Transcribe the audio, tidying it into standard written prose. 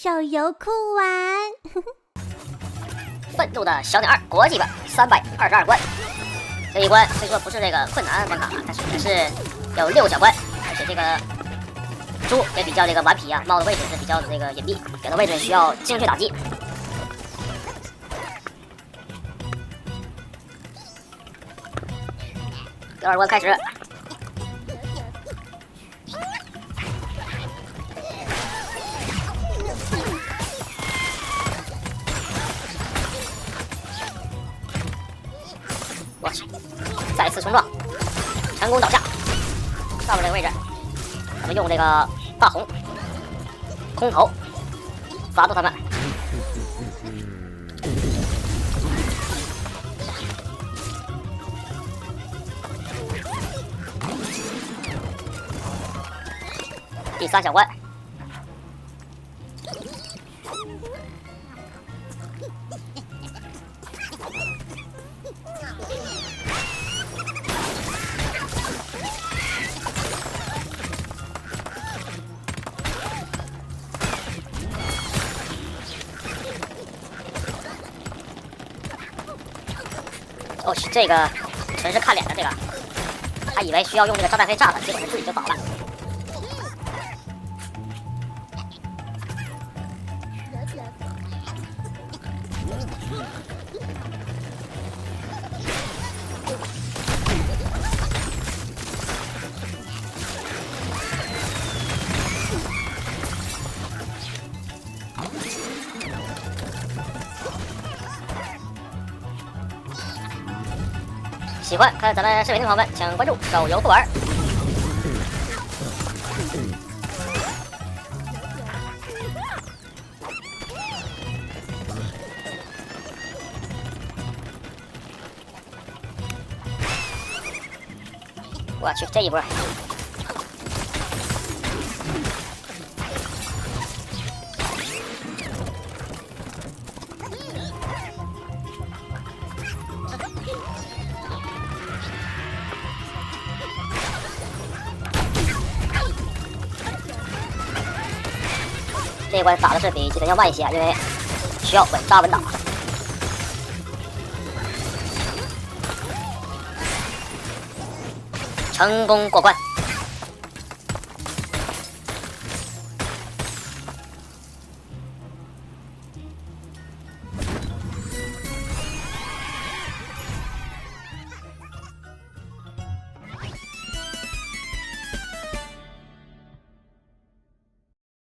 手游酷玩。愤怒的小鸟2国际版322关，这一关虽说不是这个困难关卡，但是也是有6个小关，而且这个猪也比较这个顽皮啊，猫的位置是比较的这个隐蔽，有的位置需要精确打击。第2关开始。我去，再次冲撞，成功倒下。上面这个位置，咱们用这个大红空投砸到他们。第3小关。哦，这个纯是看脸的，这个还以为需要用这个炸弹飞炸他，结果是自己就倒了。喜欢看咱们视频的朋友们，请关注手游不玩。我去，这一波！这一关打的是比之前要慢一些，因为需要稳扎稳打。成功过关。